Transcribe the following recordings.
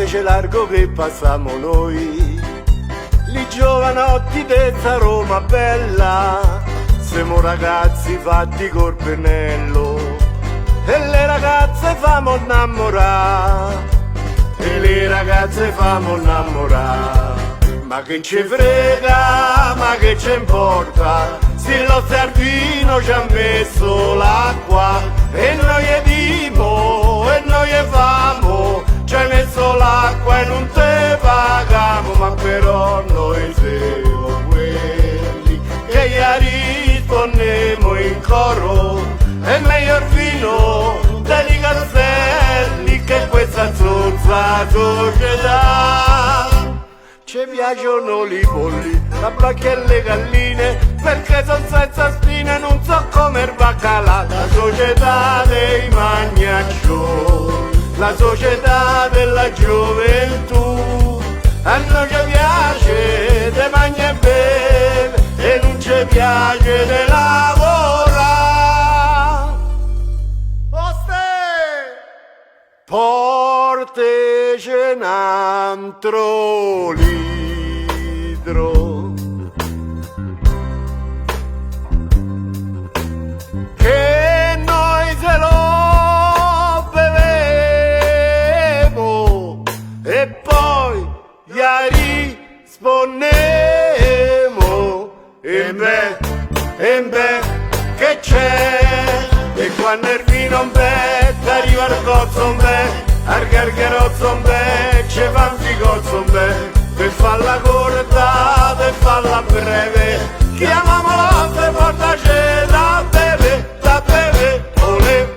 guardateci largo che passiamo noi, li giovanotti detta Roma bella, siamo ragazzi fatti col pennello, e le ragazze famo innamorare, e le ragazze famo innamorare. Ma che ci frega, ma che ci importa, se lo sardino ci ha messo l'acqua, e noi è vivo, e noi è famo, ci ha messo l'acqua e non te pagamo, ma però noi siamo quelli che gli rispondemo in coro, è meglio il vino dei cazzelli che questa zozza società. Ci piacciono i polli, la placca e le galline, perché sono senza spine, non so come il baccalà. La società dei magnaccioni, la società della gioventù, a noi ci piace de mangia e beve, e non ci piace de lavorare. Porteci un altro litro, che noi se lo bevevo e poi gli rispondemo, e beh, che c'è? E quando il vino un bè, arriva il cozzo un bè, al gargarozzo un bè, ci fa un figozzo un bè, per farla corta, per farla breve, chiamiamola per portaci da beve, olè.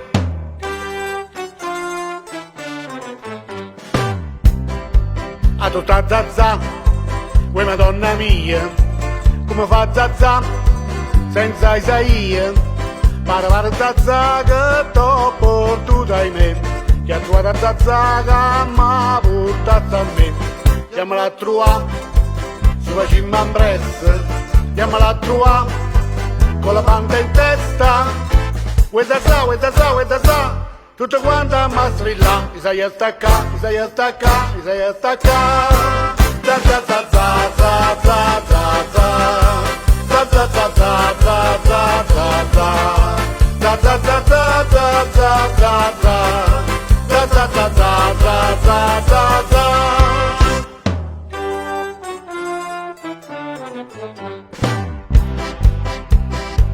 A tutta zazza, uè madonna mia, come fa zazza, senza Isaia? Para zazza che t'ho portato ai me, che a tua zazza che m'ha portato a me. Chiamala a trovare, su facimmo in pressa, chiamala a trovare, con la panta in testa. Uè zazza, tutto quanto a mastrilla, mi sai attaccare,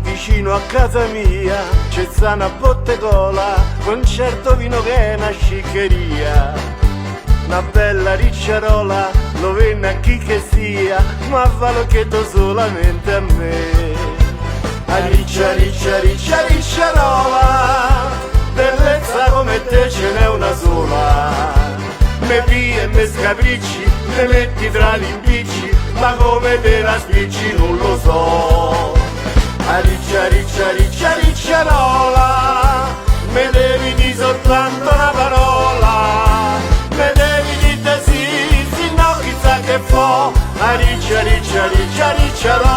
vicino a casa mia c'è una bottegola con certo vino che è una sciccheria, una bella ricciarola lo venne a chi che sia, ma fa l'occhietto solamente a me. A ricciarola, bellezza come te ce n'è una sola, me pia e me scapricci, me metti tra gli impicci, ma come te la spicci non lo so. A ricciarola, me devi di soltanto una parola, me devi di te sì, no chissà che fo. A ricciarola.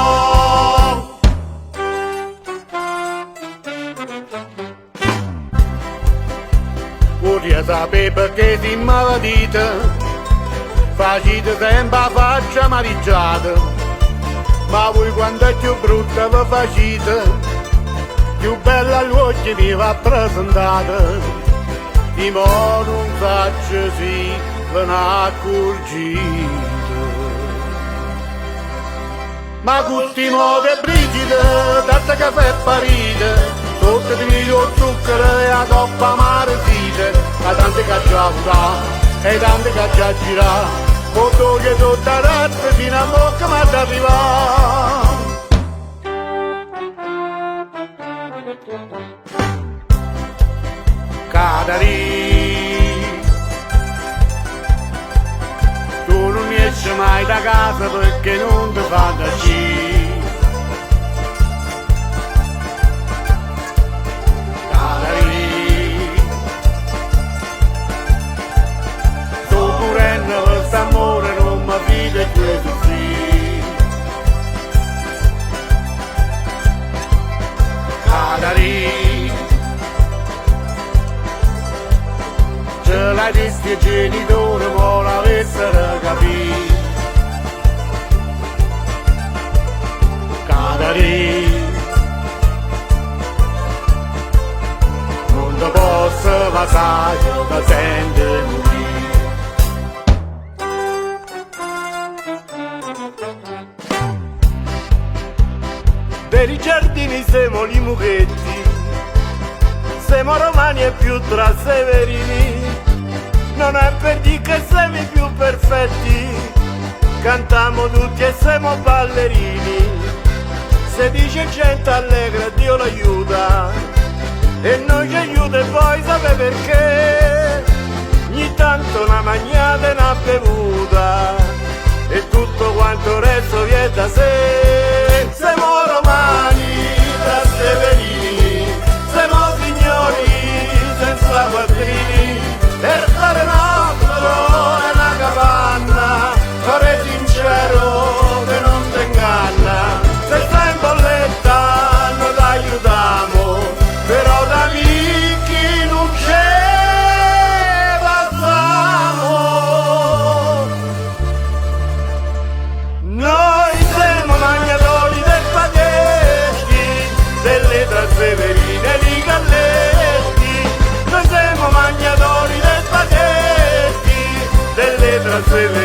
Vorrei sapere perché ti maledite, facite sempre la faccia mariggiata, ma voi quando è più brutta vi facite, più bella agli occhi mi va presentata, di mo non faccio sì, ve ne accorgite. Ma tutti i modi e brigide, tante caffè e parite, sotto di milio zucchero e la coppa maresite, a tante che ha già avuto e tante che ha già girato, con toglie tutta razza fino a bocca ma da arrivare. Cadari, tu non esci mai da casa perché non ti fa da ci. Amore non mi fide più così. Cadari, ce l'hai visto i genitori mo l'avessero capito. Cadere non ti posso passare, ti senti morire. Per i giardini siamo i mucchetti, siamo romani e più traseverini, non è per dire che siamo i più perfetti, cantiamo tutti e siamo ballerini. Se dice gente allegra Dio l'aiuta, e noi ci aiuta e voi sapete perché, ogni tanto una magnata e una bevuta, e tutto quanto il resto viene da sé. Siamo romani, traseverini, siamo signori senza quattrini, per stare nostro è una capanna, cuore sincero che non ti inganna. Se stai in bolletta noi ti aiutiamo, però da amici non c'è passiamo. Noi siamo magnatori dei spaghetti, delle traseverine e di galletti. Noi siamo magnatori dei spaghetti, delle traseverine